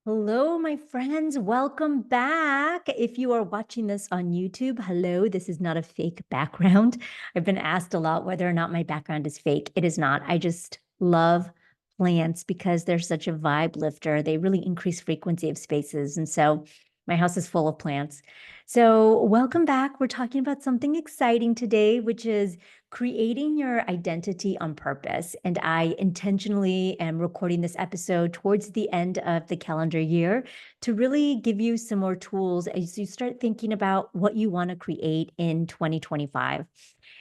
Hello, my friends. Welcome back. If you are watching this on YouTube, hello, this is not a fake background. I've been asked a lot whether or not my background is fake. It is not. I just love plants because they're such a vibe lifter. They really increase frequency of spaces. And so my house is full of plants. So, welcome back. We're talking about something exciting today, which is creating your identity on purpose. And I intentionally am recording this episode towards the end of the calendar year to really give you some more tools as you start thinking about what you want to create in 2025.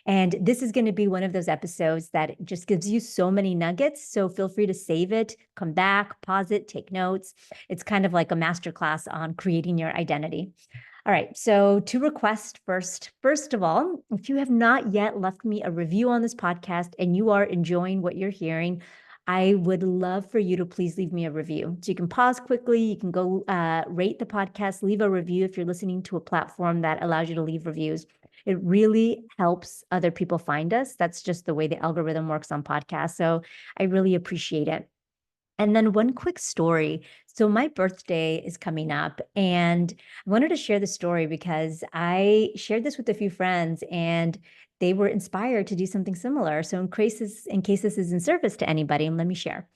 And this is going to be one of those episodes that just gives you so many nuggets. So feel free to save it, come back, pause it, take notes. It's kind of like a masterclass on creating your identity. All right, so to request first of all, if you have not yet left me a review on this podcast and you are enjoying what you're hearing, I would love for you to please leave me a review. So you can pause quickly, you can go rate the podcast, leave a review if you're listening to a platform that allows you to leave reviews. It really helps other people find us. That's just the way the algorithm works on podcasts. So I really appreciate it. And then one quick story. So my birthday is coming up, and I wanted to share the story because I shared this with a few friends and they were inspired to do something similar. So in case this is in service to anybody, and let me share.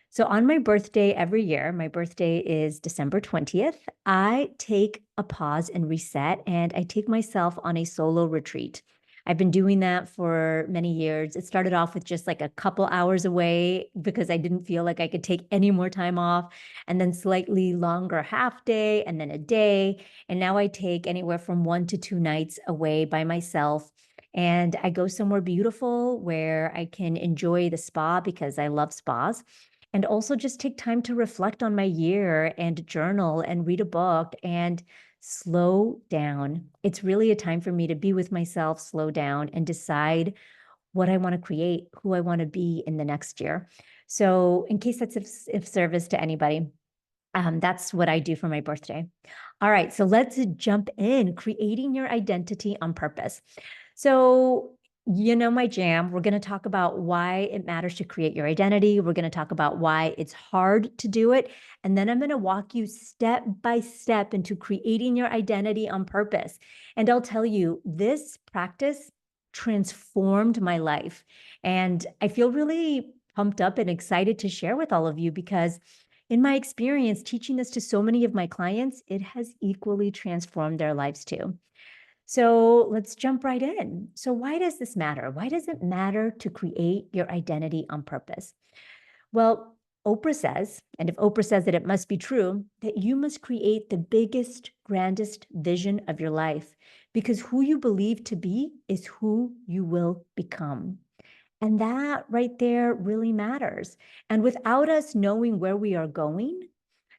So on my birthday every year, my birthday is December 20th, I take a pause and reset, and I take myself on a solo retreat. I've been doing that for many years. It started off with just like a couple hours away because I didn't feel like I could take any more time off, and then slightly longer half day, and then a day. And now I take anywhere from 1 to 2 nights away by myself. And I go somewhere beautiful where I can enjoy the spa because I love spas, and also just take time to reflect on my year and journal and read a book and slow down. It's really a time for me to be with myself, slow down, and decide what I want to create, who I want to be in the next year. So, in case that's if service to anybody, that's what I do for my birthday. All right, so let's jump in, creating your identity on purpose. So, you know, my jam, we're going to talk about why it matters to create your identity. We're going to talk about why it's hard to do it. And then I'm going to walk you step by step into creating your identity on purpose. And I'll tell you, this practice transformed my life. And I feel really pumped up and excited to share with all of you because in my experience teaching this to so many of my clients, it has equally transformed their lives too. So let's jump right in. So, why does this matter? Why does it matter to create your identity on purpose? Well, Oprah says, and if Oprah says it, it must be true, that you must create the biggest, grandest vision of your life because who you believe to be is who you will become. And that right there really matters. And without us knowing where we are going,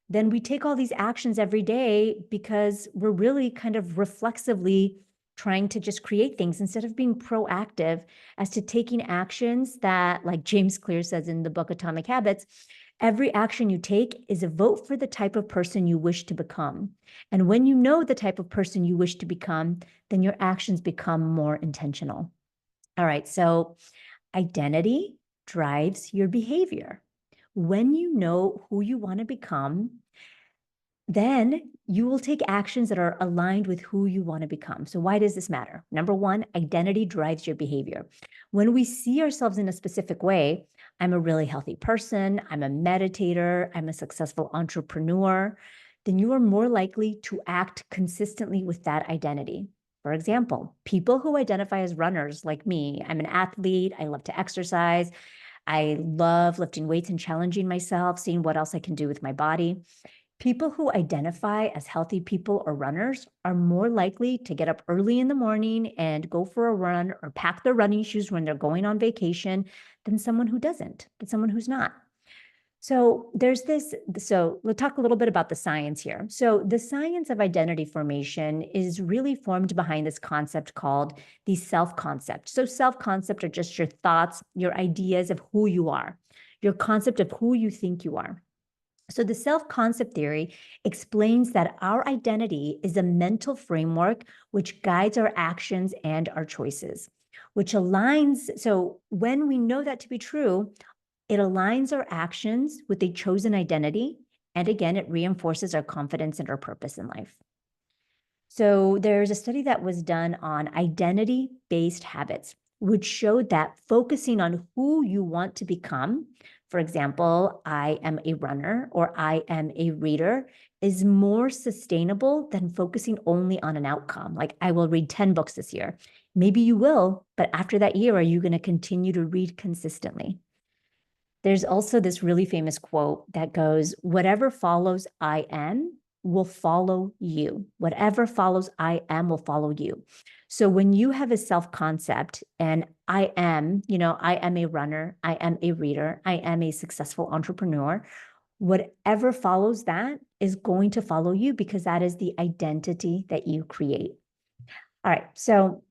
then we take all these actions every day because we're really kind of reflexively trying to just create things instead of being proactive as to taking actions that, like James Clear says in the book Atomic Habits, every action you take is a vote for the type of person you wish to become. And when you know the type of person you wish to become, then your actions become more intentional. All right, so identity drives your behavior. When you know who you want to become, then you will take actions that are aligned with who you want to become. So, why does this matter? Number one, identity drives your behavior. When we see ourselves in a specific way, I'm a really healthy person, I'm a meditator, I'm a successful entrepreneur, then you are more likely to act consistently with that identity. For example, people who identify as runners like me, I'm an athlete, I love to exercise, I love lifting weights and challenging myself, seeing what else I can do with my body. People who identify as healthy people or runners are more likely to get up early in the morning and go for a run or pack their running shoes when they're going on vacation than someone who doesn't, than someone who's not. So there's this. So let's talk a little bit about the science here. So the science of identity formation is really formed behind this concept called the self-concept. So self-concept are just your thoughts, your ideas of who you are, your concept of who you think you are. So the self-concept theory explains that our identity is a mental framework which guides our actions and our choices, which aligns. So when we know that to be true, it aligns our actions with a chosen identity And again, it reinforces our confidence and our purpose in life. So there's a study that was done on identity-based habits, which showed that focusing on who you want to become, for example, I am a runner or I am a reader, is more sustainable than focusing only on an outcome. Like, I will read 10 books this year. Maybe you will, but after that year, are you going to continue to read consistently? There's also this really famous quote that goes, whatever follows I am will follow you. Whatever follows I am will follow you. So when you have a self-concept and I am, I am a runner, I am a reader, I am a successful entrepreneur, whatever follows that is going to follow you because that is the identity that you create. All right. So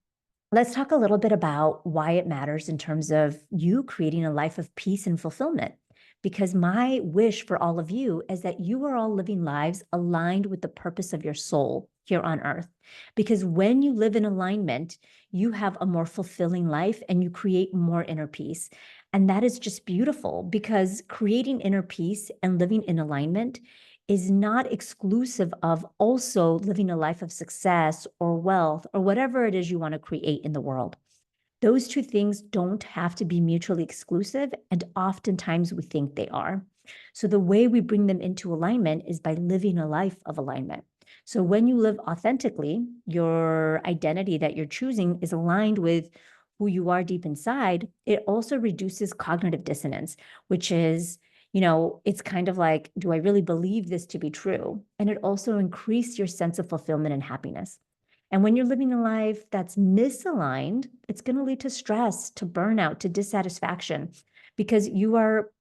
let's talk a little bit about why it matters in terms of you creating a life of peace and fulfillment. Because my wish for all of you is that you are all living lives aligned with the purpose of your soul here on earth. Because when you live in alignment, you have a more fulfilling life and you create more inner peace. And that is just beautiful because creating inner peace and living in alignment is not exclusive of also living a life of success or wealth or whatever it is you want to create in the world. Those two things don't have to be mutually exclusive, and oftentimes we think they are. So the way we bring them into alignment is by living a life of alignment. So when you live authentically, your identity that you're choosing is aligned with who you are deep inside. It also reduces cognitive dissonance, which is, it's kind of like, do I really believe this to be true? And it also increases your sense of fulfillment and happiness. And when you're living a life that's misaligned, it's going to lead to stress, to burnout, to dissatisfaction, because you are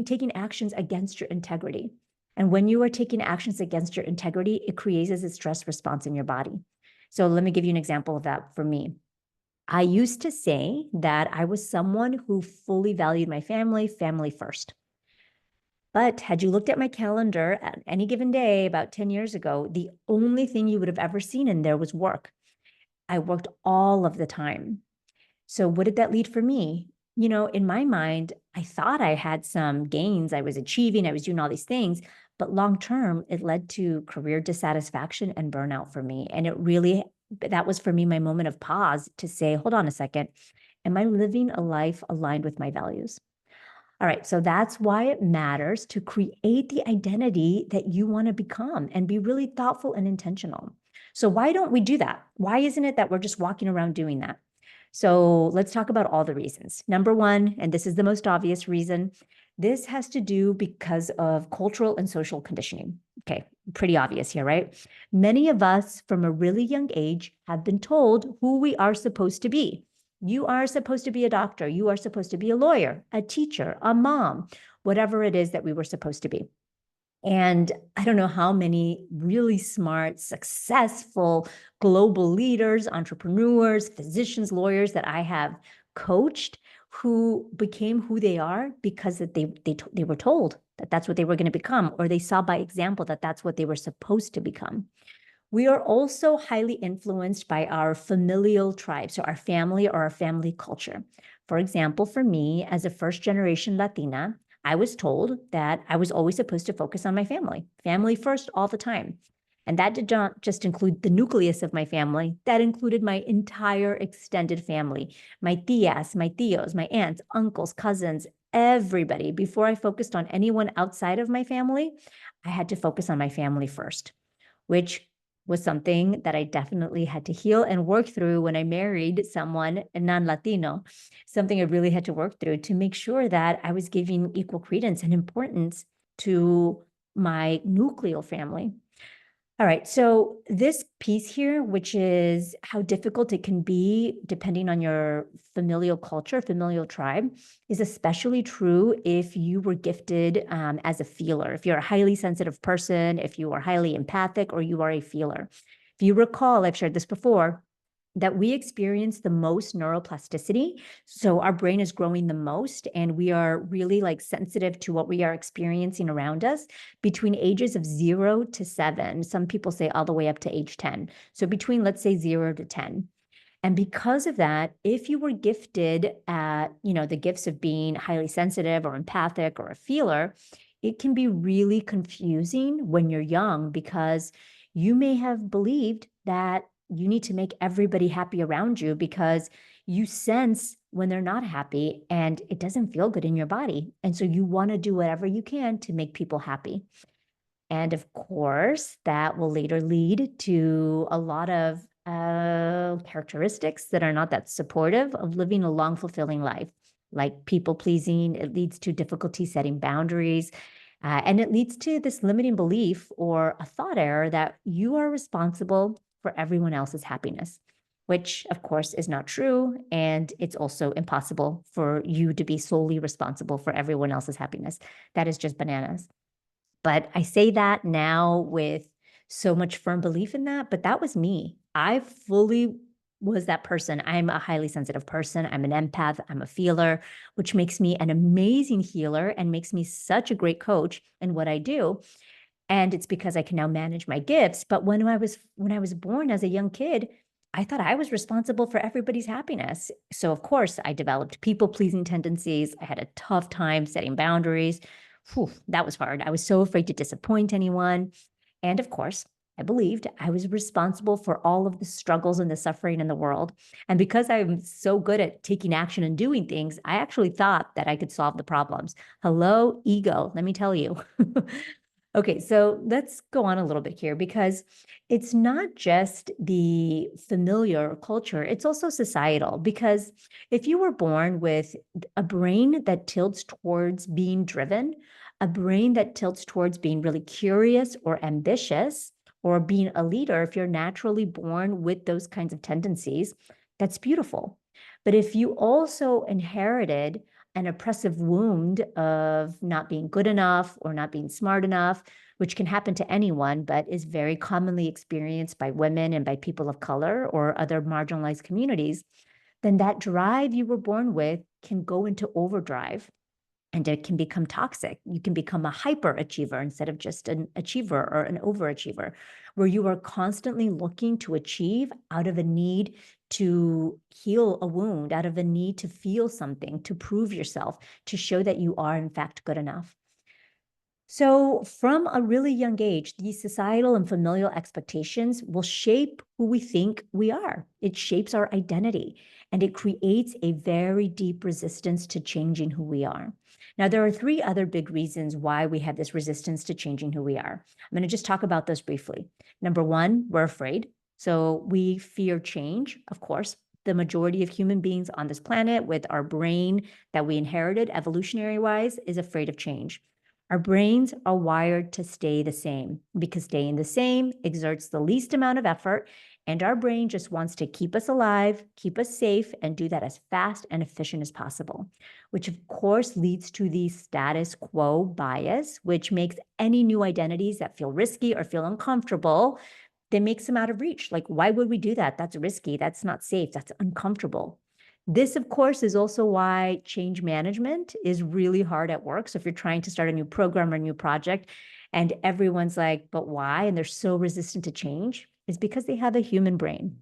taking actions against your integrity. And when you are taking actions against your integrity, it creates a stress response in your body. So let me give you an example of that for me. I used to say that I was someone who fully valued my family, family first. But had you looked at my calendar at any given day about 10 years ago, the only thing you would have ever seen in there was work. I worked all of the time. So what did that lead for me? In my mind, I thought I had some gains. I was achieving, I was doing all these things, but long term, it led to career dissatisfaction and burnout for me. And that was for me my moment of pause to say, hold on a second, am I living a life aligned with my values? All right, so that's why it matters to create the identity that you want to become and be really thoughtful and intentional. So why don't we do that? Why isn't it that we're just walking around doing that? So let's talk about all the reasons. Number one, and this is the most obvious reason, this has to do because of cultural and social conditioning. Okay, pretty obvious here, right? Many of us from a really young age have been told who we are supposed to be. You are supposed to be a doctor. You are supposed to be a lawyer, a teacher, a mom, whatever it is that we were supposed to be. And I don't know how many really smart, successful global leaders, entrepreneurs, physicians, lawyers that I have coached who became who they are because that they were told that that's what they were going to become, or they saw by example that that's what they were supposed to become. We are also highly influenced by our familial tribe, so our family or our family culture. For example, for me, as a first-generation Latina, I was told that I was always supposed to focus on my family first all the time. And that did not just include the nucleus of my family, that included my entire extended family, my tias, my tios, my aunts, uncles, cousins, everybody. Before I focused on anyone outside of my family, I had to focus on my family first, which was something that I definitely had to heal and work through when I married someone non-Latino, something I really had to work through to make sure that I was giving equal credence and importance to my nuclear family. All right, so this piece here, which is how difficult it can be depending on your familial culture, familial tribe, is especially true if you were gifted as a feeler, if you're a highly sensitive person, if you are highly empathic, or you are a feeler. If you recall, I've shared this before, that we experience the most neuroplasticity. So our brain is growing the most, and we are really sensitive to what we are experiencing around us between ages of 0 to 7. Some people say all the way up to age 10. So between, let's say, 0 to 10. And because of that, if you were gifted at, the gifts of being highly sensitive or empathic or a feeler, it can be really confusing when you're young because you may have believed that you need to make everybody happy around you because you sense when they're not happy and it doesn't feel good in your body. And so you want to do whatever you can to make people happy. And of course, that will later lead to a lot of characteristics that are not that supportive of living a long, fulfilling life, like people pleasing. It leads to difficulty setting boundaries. And it leads to this limiting belief or a thought error that you are responsible for everyone else's happiness, which of course is not true. And it's also impossible for you to be solely responsible for everyone else's happiness. That is just bananas. But I say that now with so much firm belief in that, but that was me. I fully was that person. I'm a highly sensitive person. I'm an empath. I'm a feeler, which makes me an amazing healer and makes me such a great coach in what I do. And it's because I can now manage my gifts. But when I was born as a young kid, I thought I was responsible for everybody's happiness. So of course, I developed people-pleasing tendencies. I had a tough time setting boundaries. Whew, that was hard. I was so afraid to disappoint anyone. And of course, I believed I was responsible for all of the struggles and the suffering in the world. And because I'm so good at taking action and doing things, I actually thought that I could solve the problems. Hello, ego, let me tell you. Okay, so let's go on a little bit here because it's not just the familiar culture, it's also societal. Because if you were born with a brain that tilts towards being driven, a brain that tilts towards being really curious or ambitious, or being a leader, if you're naturally born with those kinds of tendencies, that's beautiful. But if you also inherited an oppressive wound of not being good enough or not being smart enough, which can happen to anyone, but is very commonly experienced by women and by people of color or other marginalized communities, then that drive you were born with can go into overdrive and it can become toxic. You can become a hyperachiever instead of just an achiever or an overachiever, where you are constantly looking to achieve out of a need to heal a wound, out of a need to feel something, to prove yourself, to show that you are in fact good enough. So from a really young age, these societal and familial expectations will shape who we think we are. It shapes our identity and it creates a very deep resistance to changing who we are. Now, there are three other big reasons why we have this resistance to changing who we are. I'm going to just talk about those briefly. Number one, we're afraid. So we fear change, of course. The majority of human beings on this planet with our brain that we inherited evolutionary wise is afraid of change. Our brains are wired to stay the same because staying the same exerts the least amount of effort, and our brain just wants to keep us alive, keep us safe, and do that as fast and efficient as possible, which of course leads to the status quo bias, which makes any new identities that feel risky or feel uncomfortable, that makes them out of reach. Like, why would we do that? That's risky. That's not safe. That's uncomfortable. This, of course, is also why change management is really hard at work. So if you're trying to start a new program or a new project and everyone's like, but why? And they're so resistant to change, is because they have a human brain.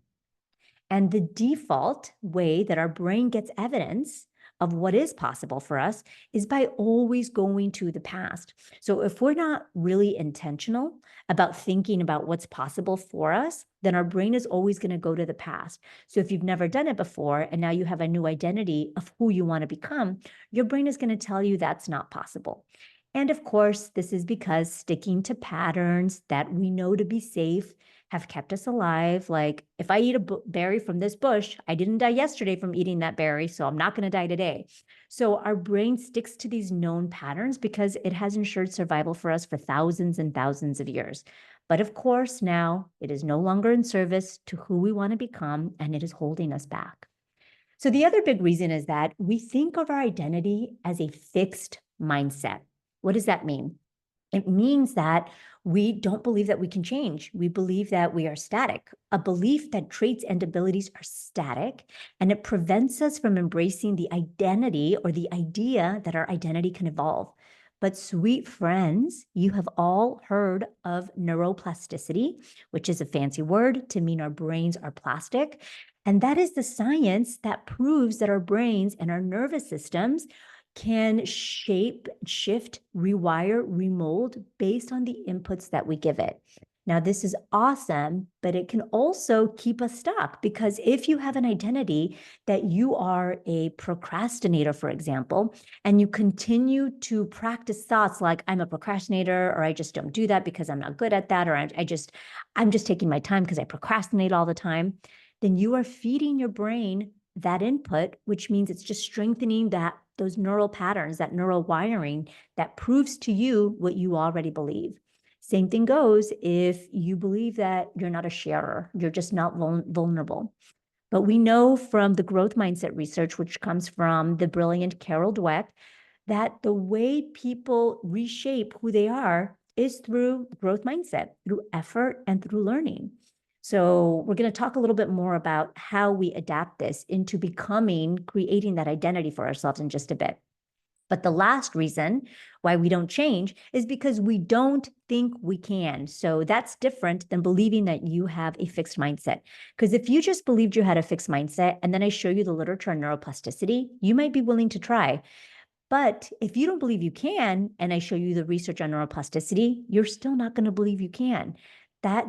And the default way that our brain gets evidence of what is possible for us is by always going to the past. So if we're not really intentional about thinking about what's possible for us, then our brain is always going to go to the past. So if you've never done it before and now you have a new identity of who you want to become, your brain is going to tell you that's not possible. And of course, this is because sticking to patterns that we know to be safe have kept us alive. Like, if I eat a berry from this bush, I didn't die yesterday from eating that berry, so I'm not going to die today. So our brain sticks to these known patterns because it has ensured survival for us for thousands and thousands of years. But of course, now it is no longer in service to who we want to become, and it is holding us back. So the other big reason is that we think of our identity as a fixed mindset. What does that mean? It means that we don't believe that we can change. We believe that we are static, a belief that traits and abilities are static, and it prevents us from embracing the identity or the idea that our identity can evolve. But sweet friends, you have all heard of neuroplasticity, which is a fancy word to mean our brains are plastic. And that is the science that proves that our brains and our nervous systems can shape, shift, rewire, remold based on the inputs that we give it. Now, this is awesome, but it can also keep us stuck because if you have an identity that you are a procrastinator, for example, and you continue to practice thoughts like I'm a procrastinator, or I just don't do that because I'm not good at that, or I'm just taking my time because I procrastinate all the time, then you are feeding your brain that input, which means it's just strengthening those neural patterns, that neural wiring that proves to you what you already believe. Same thing goes if you believe that you're not a sharer, you're just not vulnerable. But we know from the growth mindset research, which comes from the brilliant Carol Dweck, that the way people reshape who they are is through growth mindset, through effort, and through learning. So we're going to talk a little bit more about how we adapt this into creating that identity for ourselves in just a bit. But the last reason why we don't change is because we don't think we can. So that's different than believing that you have a fixed mindset. Because if you just believed you had a fixed mindset and then I show you the literature on neuroplasticity, you might be willing to try. But if you don't believe you can, and I show you the research on neuroplasticity, you're still not going to believe you can.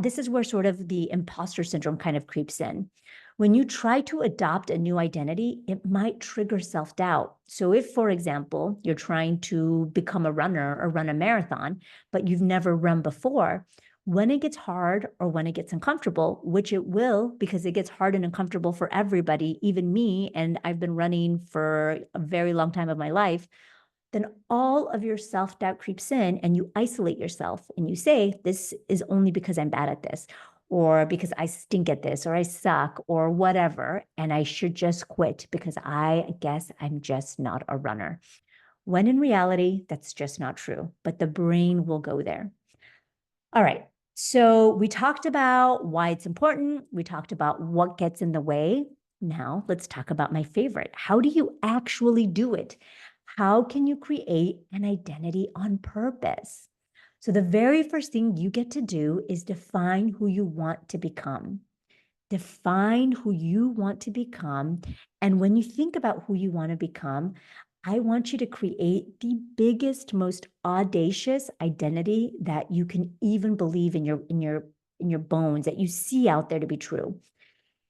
This is where sort of the imposter syndrome kind of creeps in. When you try to adopt a new identity, it might trigger self-doubt. So if, for example, you're trying to become a runner or run a marathon, but you've never run before, when it gets hard or when it gets uncomfortable, which it will, because it gets hard and uncomfortable for everybody, even me, and I've been running for a very long time of my life, then all of your self-doubt creeps in and you isolate yourself and you say, this is only because I'm bad at this, or because I stink at this, or I suck, or whatever, and I should just quit because I guess I'm just not a runner. When in reality, that's just not true, but the brain will go there. All right. So we talked about why it's important. We talked about what gets in the way. Now let's talk about my favorite. How do you actually do it? How can you create an identity on purpose? So the very first thing you get to do is define who you want to become. Define who you want to become. And when you think about who you want to become, I want you to create the biggest, most audacious identity that you can even believe in your bones, that you see out there to be true.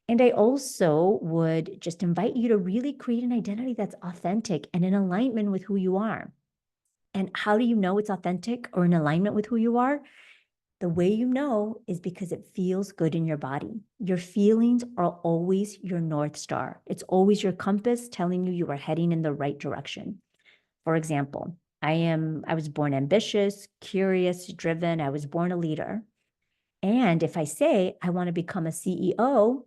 And I also would just invite you to really create an identity that's authentic and in alignment with who you are. And how do you know it's authentic or in alignment with who you are? The way you know is because it feels good in your body. Your feelings are always your North Star. It's always your compass telling you are heading in the right direction. For example, I was born ambitious, curious, driven. I was born a leader. And if I say I want to become a CEO,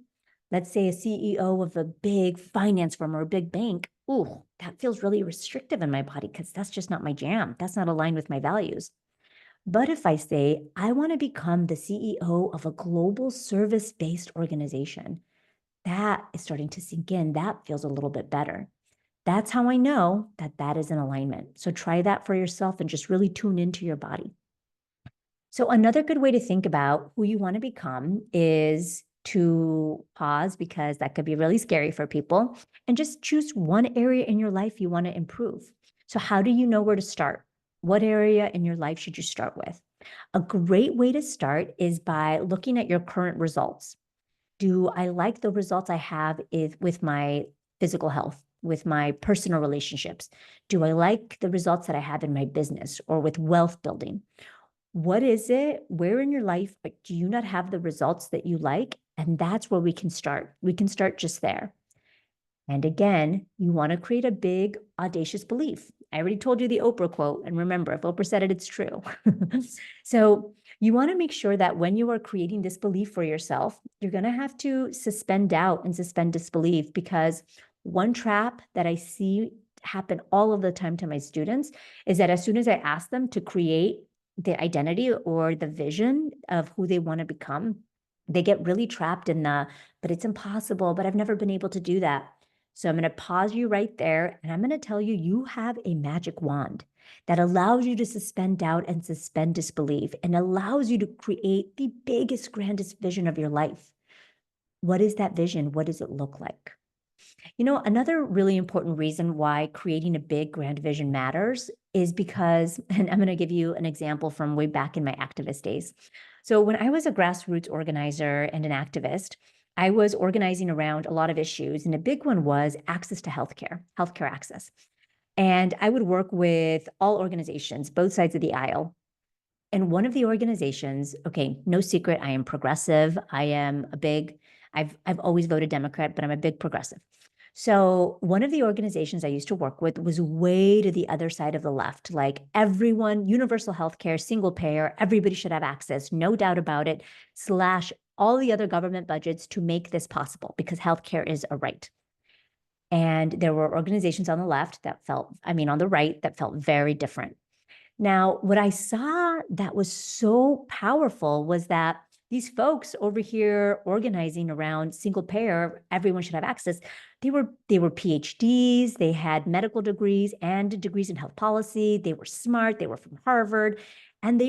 let's say a CEO of a big finance firm or a big bank, ooh, that feels really restrictive in my body because that's just not my jam. That's not aligned with my values. But if I say, I want to become the CEO of a global service-based organization, that is starting to sink in. That feels a little bit better. That's how I know that that is in alignment. So try that for yourself and just really tune into your body. So another good way to think about who you want to become is to pause, because that could be really scary for people, and just choose one area in your life you want to improve. So how do you know where to start? What area in your life should you start with? A great way to start is by looking at your current results. Do I like the results I have with my physical health, with my personal relationships? Do I like the results that I have in my business or with wealth building? What is it? Where in your life do you not have the results that you like? And that's where we can start. We can start just there. And again, you want to create a big, audacious belief. I already told you the Oprah quote. And remember, if Oprah said it, it's true. So you want to make sure that when you are creating this belief for yourself, you're going to have to suspend doubt and suspend disbelief, because one trap that I see happen all of the time to my students is that as soon as I ask them to create the identity or the vision of who they want to become, they get really trapped in but it's impossible, but I've never been able to do that. So I'm going to pause you right there, and I'm going to tell you, you have a magic wand that allows you to suspend doubt and suspend disbelief and allows you to create the biggest, grandest vision of your life. What is that vision? What does it look like? Another really important reason why creating a big grand vision matters is because, and I'm going to give you an example from way back in my activist days. So when I was a grassroots organizer and an activist, I was organizing around a lot of issues, and a big one was access to healthcare access. And I would work with all organizations, both sides of the aisle. And one of the organizations, okay, no secret, I am progressive. I've always voted Democrat, but I'm a big progressive. So one of the organizations I used to work with was way to the other side of the left, like everyone, universal healthcare, single payer, everybody should have access, no doubt about it, slash all the other government budgets to make this possible because healthcare is a right. And there were organizations on the left that felt, I mean, on the right that felt very different. Now, what I saw that was so powerful was that these folks over here organizing around single payer, everyone should have access. They were PhDs, they had medical degrees and degrees in health policy. They were smart, they were from Harvard, and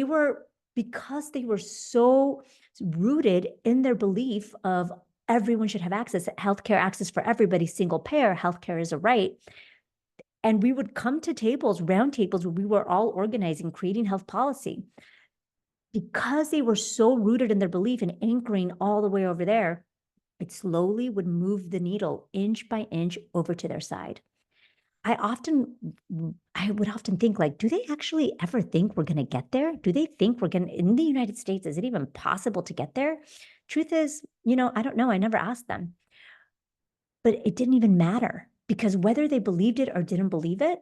because they were so rooted in their belief of everyone should have access, healthcare access for everybody, single payer, healthcare is a right. And we would come to tables, round tables, where we were all organizing, creating health policy. Because they were so rooted in their belief and anchoring all the way over there, it slowly would move the needle inch by inch over to their side. I would often think, like, do they actually ever think we're going to get there? Do they think we're going to, in the United States, is it even possible to get there? Truth is, I don't know. I never asked them. But it didn't even matter because whether they believed it or didn't believe it,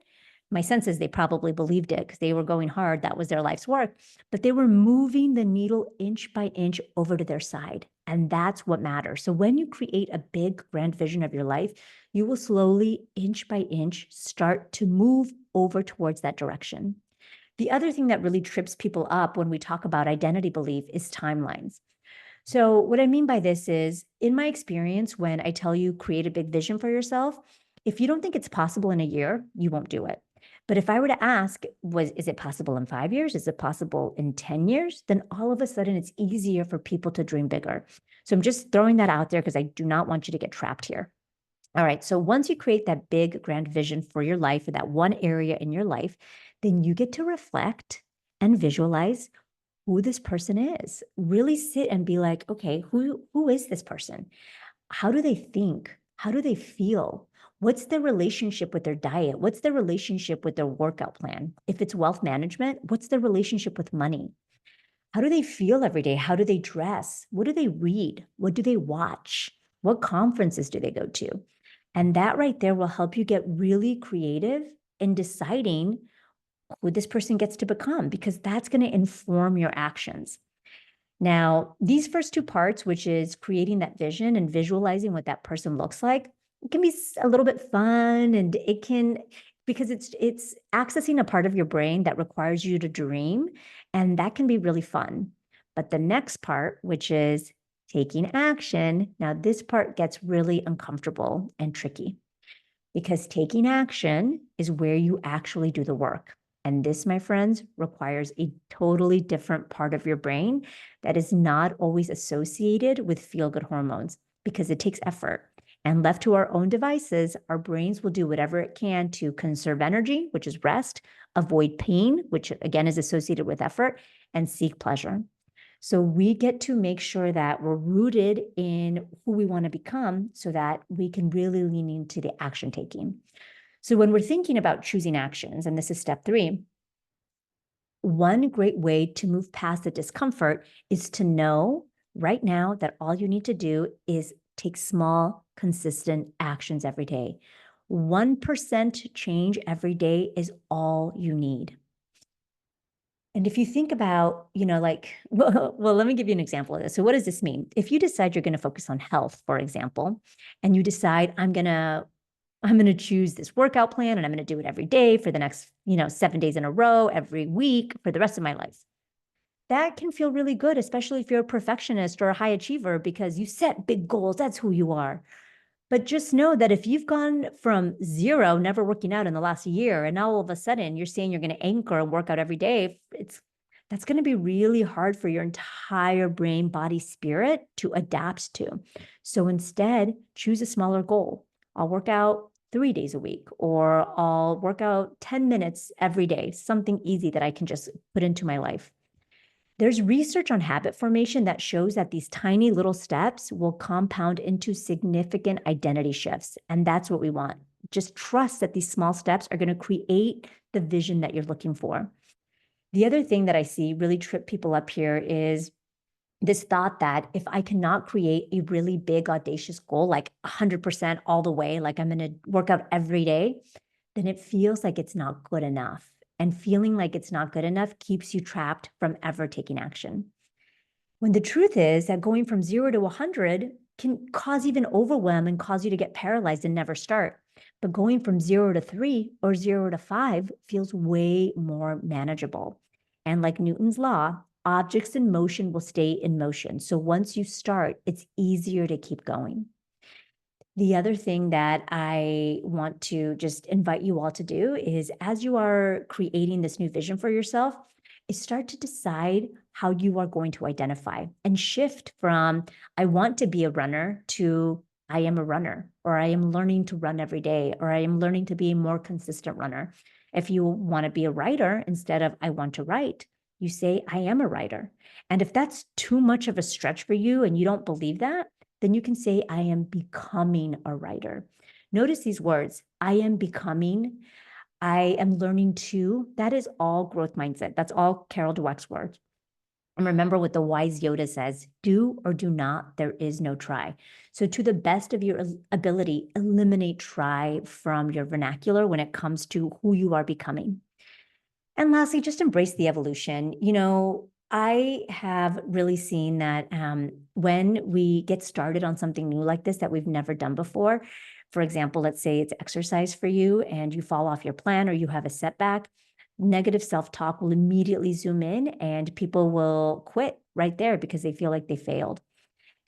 my sense is they probably believed it because they were going hard. That was their life's work. But they were moving the needle inch by inch over to their side. And that's what matters. So when you create a big grand vision of your life, you will slowly, inch by inch, start to move over towards that direction. The other thing that really trips people up when we talk about identity belief is timelines. So what I mean by this is, in my experience, when I tell you create a big vision for yourself, if you don't think it's possible in a year, you won't do it. But if I were to ask, is it possible in 5 years? Is it possible in 10 years? Then all of a sudden it's easier for people to dream bigger. So I'm just throwing that out there because I do not want you to get trapped here. All right. So once you create that big grand vision for your life or that one area in your life, then you get to reflect and visualize who this person is. Really sit and be like, okay, who is this person? How do they think? How do they feel? What's their relationship with their diet? What's their relationship with their workout plan? If it's wealth management, what's their relationship with money? How do they feel every day? How do they dress? What do they read? What do they watch? What conferences do they go to? And that right there will help you get really creative in deciding who this person gets to become, because that's going to inform your actions. Now, these first two parts, which is creating that vision and visualizing what that person looks like, it can be a little bit fun, and it can, because it's accessing a part of your brain that requires you to dream, and that can be really fun. But the next part, which is taking action, now this part gets really uncomfortable and tricky, because taking action is where you actually do the work. And this, my friends, requires a totally different part of your brain that is not always associated with feel-good hormones, because it takes effort. And left to our own devices, our brains will do whatever it can to conserve energy, which is rest, avoid pain, which again is associated with effort, and seek pleasure. So we get to make sure that we're rooted in who we want to become so that we can really lean into the action taking. So when we're thinking about choosing actions, and this is step 3, one great way to move past the discomfort is to know right now that all you need to do is take small, consistent actions every day. 1% change every day is all you need. And if you think about, well, let me give you an example of this. So what does this mean? If you decide you're going to focus on health, for example, and you decide I'm going to choose this workout plan and I'm going to do it every day for the next, 7 days in a row, every week for the rest of my life. That can feel really good, especially if you're a perfectionist or a high achiever, because you set big goals. That's who you are. But just know that if you've gone from 0, never working out in the last year, and now all of a sudden you're saying you're going to anchor and work out every day, that's going to be really hard for your entire brain, body, spirit to adapt to. So instead, choose a smaller goal. I'll work out 3 days a week, or I'll work out 10 minutes every day, something easy that I can just put into my life. There's research on habit formation that shows that these tiny little steps will compound into significant identity shifts. And that's what we want. Just trust that these small steps are going to create the vision that you're looking for. The other thing that I see really trip people up here is this thought that if I cannot create a really big, audacious goal, like 100% all the way, like I'm going to work out every day, then it feels like it's not good enough. And feeling like it's not good enough keeps you trapped from ever taking action. When the truth is that going from 0 to 100 can cause even overwhelm and cause you to get paralyzed and never start. But going from 0 to 3 or 0 to 5 feels way more manageable. And like Newton's law, objects in motion will stay in motion. So once you start, it's easier to keep going. The other thing that I want to just invite you all to do is, as you are creating this new vision for yourself, is start to decide how you are going to identify and shift from I want to be a runner to I am a runner, or I am learning to run every day, or I am learning to be a more consistent runner. If you want to be a writer, instead of I want to write, you say I am a writer. And if that's too much of a stretch for you and you don't believe that, then you can say, I am becoming a writer. Notice these words, I am becoming, I am learning to. That is all growth mindset. That's all Carol Dweck's words. And remember what the wise Yoda says, do or do not, there is no try. So to the best of your ability, eliminate try from your vernacular when it comes to who you are becoming. And lastly, just embrace the evolution. I have really seen that when we get started on something new like this that we've never done before, for example, let's say it's exercise for you and you fall off your plan or you have a setback, negative self-talk will immediately zoom in and people will quit right there because they feel like they failed.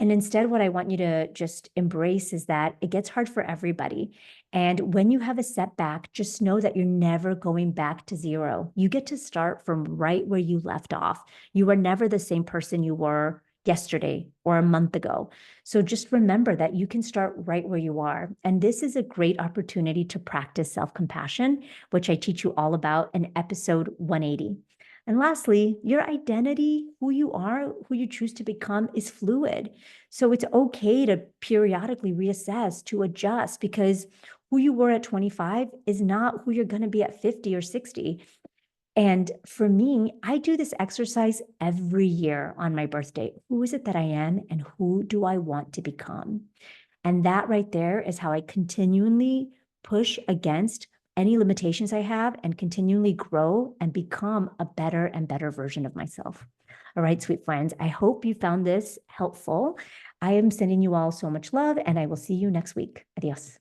And instead, what I want you to just embrace is that it gets hard for everybody. And when you have a setback, just know that you're never going back to zero. You get to start from right where you left off. You are never the same person you were yesterday or a month ago. So just remember that you can start right where you are. And this is a great opportunity to practice self-compassion, which I teach you all about in episode 180. And lastly, your identity, who you are, who you choose to become, is fluid. So it's okay to periodically reassess, to adjust, because who you were at 25 is not who you're going to be at 50 or 60. And for me, I do this exercise every year on my birthday. Who is it that I am and who do I want to become? And that right there is how I continually push against any limitations I have and continually grow and become a better and better version of myself. All right, sweet friends, I hope you found this helpful. I am sending you all so much love and I will see you next week. Adios.